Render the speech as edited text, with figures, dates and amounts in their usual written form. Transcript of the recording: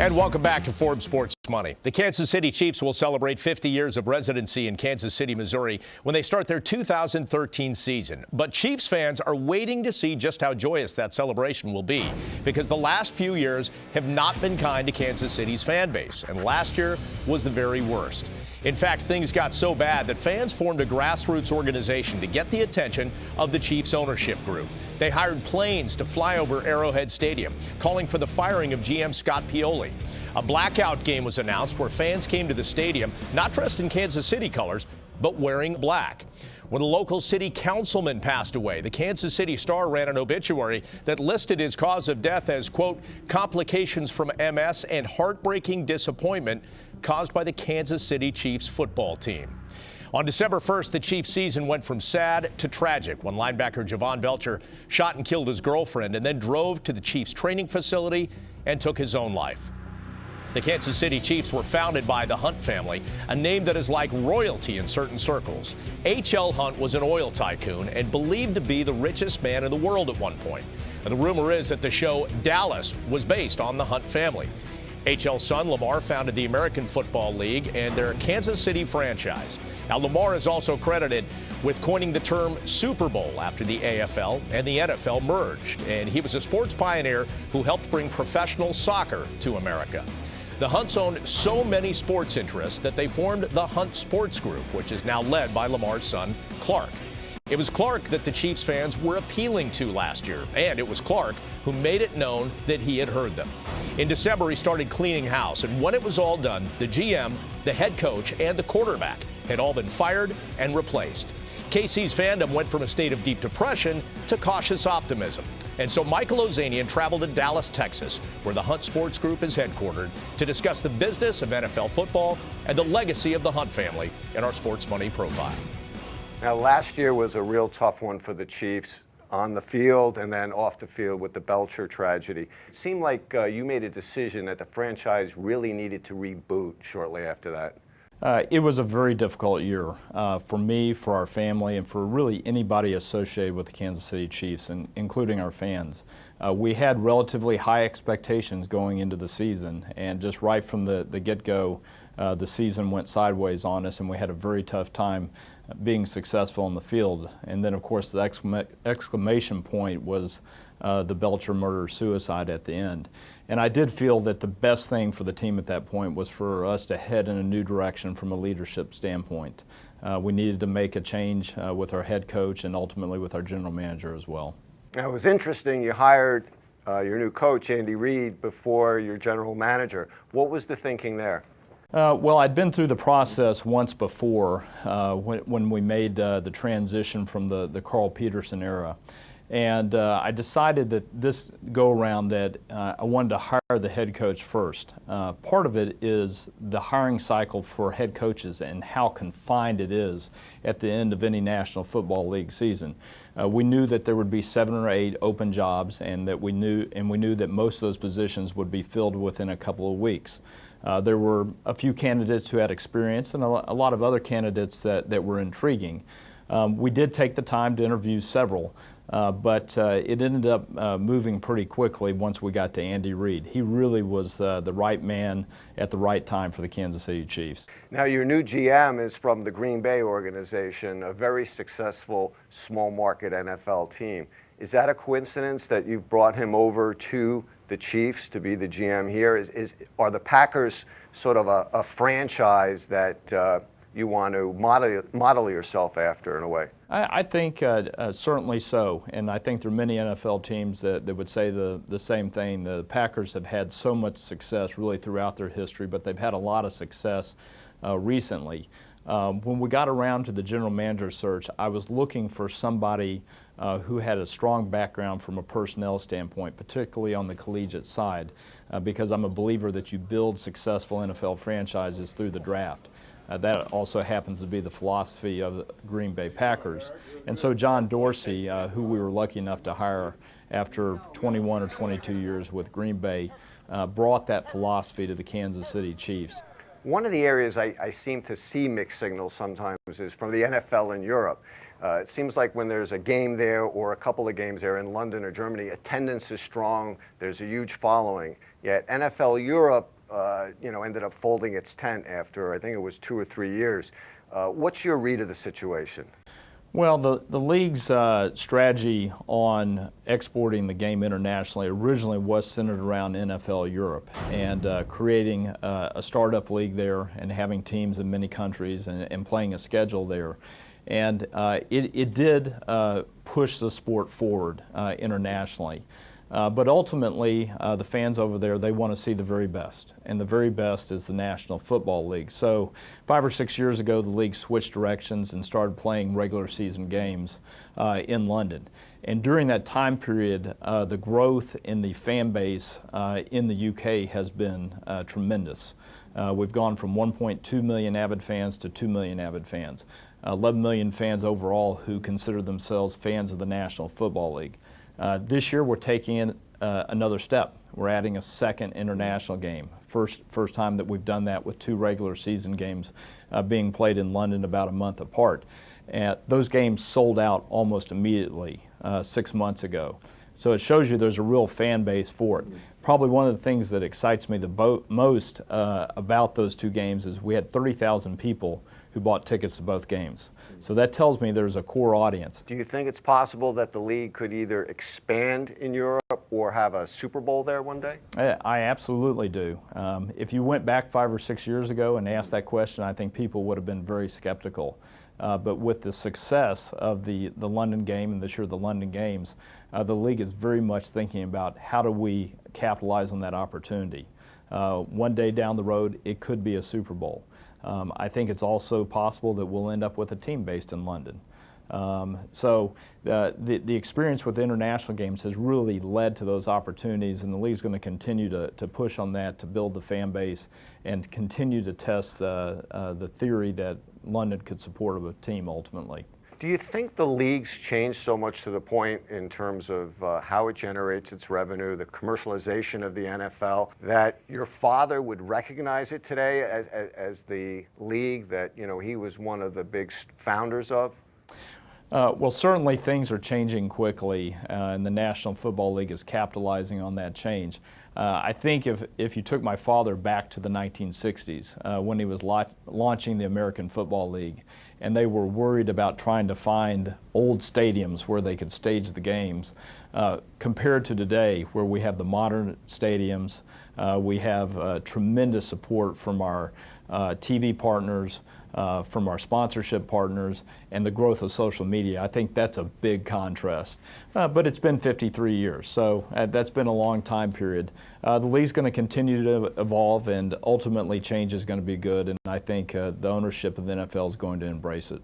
And welcome back to Forbes Sports Money. The Kansas City Chiefs will celebrate 50 years of residency in Kansas City, Missouri, when they start their 2013 season. But Chiefs fans are waiting to see just how joyous that celebration will be, because the last few years have not been kind to Kansas City's fan base, and last year was the very worst. In fact, things got so bad that fans formed a grassroots organization to get the attention of the Chiefs ownership group. They hired planes to fly over Arrowhead Stadium, calling for the firing of GM Scott Pioli. A blackout game was announced where fans came to the stadium not dressed in Kansas City colors, but wearing black. When a local city councilman passed away, the Kansas City Star ran an obituary that listed his cause of death as, quote, complications from MS and heartbreaking disappointment caused by the Kansas City Chiefs football team. On December 1st, the Chiefs season went from sad to tragic when linebacker Javon Belcher shot and killed his girlfriend and then drove to the Chiefs training facility and took his own life. The Kansas City Chiefs were founded by the Hunt family, a name that is like royalty in certain circles. H.L. Hunt was an oil tycoon and believed to be the richest man in the world at one point. And the rumor is that the show Dallas was based on the Hunt family. H.L.'s son, Lamar, founded the American Football League and their Kansas City franchise. Now, Lamar is also credited with coining the term Super Bowl after the AFL and the NFL merged. And he was a sports pioneer who helped bring professional soccer to America. The Hunts owned so many sports interests that they formed the Hunt Sports Group, which is now led by Lamar's son, Clark. It was Clark that the Chiefs fans were appealing to last year, and it was Clark who made it known that he had heard them. In December, he started cleaning house, and when it was all done, the GM, the head coach, and the quarterback had all been fired and replaced. KC's fandom went from a state of deep depression to cautious optimism. And so Michael Ozanian traveled to Dallas, Texas, where the Hunt Sports Group is headquartered, to discuss the business of NFL football and the legacy of the Hunt family in our Sports Money Profile. Now, last year was a real tough one for the Chiefs on the field and then off the field with the Belcher tragedy. It seemed like you made a decision that the franchise really needed to reboot shortly after that. It was a very difficult year for me, for our family, and for really anybody associated with the Kansas City Chiefs, and including our fans. We had relatively high expectations going into the season, and just right from the get-go, the season went sideways on us, and we had a very tough time being successful in the field. And then, of course, the exclamation point was the Belcher murder-suicide at the end. And I did feel that the best thing for the team at that point was for us to head in a new direction from a leadership standpoint. We needed to make a change with our head coach and ultimately with our general manager as well. Now, it was interesting, you hired your new coach, Andy Reid, before your general manager. What was the thinking there? Well, I'd been through the process once before when we made the transition from the Carl Peterson era. And I decided that this go-around that I wanted to hire the head coach first. Part of it is the hiring cycle for head coaches and how confined it is at the end of any National Football League season. We knew that there would be 7 or 8 open jobs, and we knew that most of those positions would be filled within a couple of weeks. There were a few candidates who had experience and a lot of other candidates that were intriguing. We did take the time to interview several. But it ended up moving pretty quickly once we got to Andy Reid. He really was the right man at the right time for the Kansas City Chiefs. Now, your new GM is from the Green Bay organization, a very successful small market NFL team. Is that a coincidence that you've brought him over to the Chiefs to be the GM here? Are the Packers sort of a franchise that you want to model yourself after in a way? I think certainly so, and I think there are many NFL teams that would say the same thing. The Packers have had so much success really throughout their history, but they've had a lot of success recently. When we got around to the general manager search, I was looking for somebody who had a strong background from a personnel standpoint, particularly on the collegiate side, because I'm a believer that you build successful NFL franchises through the draft. That also happens to be the philosophy of the Green Bay Packers. And so John Dorsey, who we were lucky enough to hire after 21 or 22 years with Green Bay, brought that philosophy to the Kansas City Chiefs. One of the areas I seem to see mixed signals sometimes is from the NFL in Europe. It seems like when there's a game there or a couple of games there in London or Germany, attendance is strong, there's a huge following. Yet NFL Europe ended up folding its tent after, I think it was 2 or 3 years. What's your read of the situation? Well, the league's strategy on exporting the game internationally originally was centered around NFL Europe and creating a startup league there and having teams in many countries and playing a schedule there. And it did push the sport forward internationally. But ultimately, the fans over there, they want to see the very best, and the very best is the National Football League. So 5 or 6 years ago, the league switched directions and started playing regular season games in London. And during that time period, the growth in the fan base in the UK has been tremendous. We've gone from 1.2 million avid fans to 2 million avid fans, 11 million fans overall who consider themselves fans of the National Football League. This year we're taking in another step. We're adding a second international game. First time that we've done that with 2 regular season games being played in London about a month apart. And those games sold out almost immediately 6 months ago. So it shows you there's a real fan base for it. Probably one of the things that excites me the most about those 2 games is we had 30,000 people who bought tickets to both games. So that tells me there's a core audience. Do you think it's possible that the league could either expand in Europe or have a Super Bowl there one day? I absolutely do. If you went back 5 or 6 years ago and asked that question, I think people would have been very skeptical. But with the success of the London game and this year the London Games, the league is very much thinking about how do we capitalize on that opportunity. One day down the road, it could be a Super Bowl. I think it's also possible that we'll end up with a team based in London. So the experience with international games has really led to those opportunities, and the league's going to continue to push on that to build the fan base and continue to test the theory that London could support a team ultimately. Do you think the league's changed so much to the point in terms of how it generates its revenue, the commercialization of the NFL, that your father would recognize it today as the league that he was one of the big founders of? Well, certainly things are changing quickly, and the National Football League is capitalizing on that change. I think if you took my father back to the 1960s, when he was launching the American Football League, and they were worried about trying to find old stadiums where they could stage the games, compared to today, where we have the modern stadiums, we have tremendous support from our TV partners, from our sponsorship partners, and the growth of social media. I think that's a big contrast. But it's been 53 years, so that's been a long time period. The league's going to continue to evolve, and ultimately change is going to be good, and I think the ownership of the NFL is going to embrace it.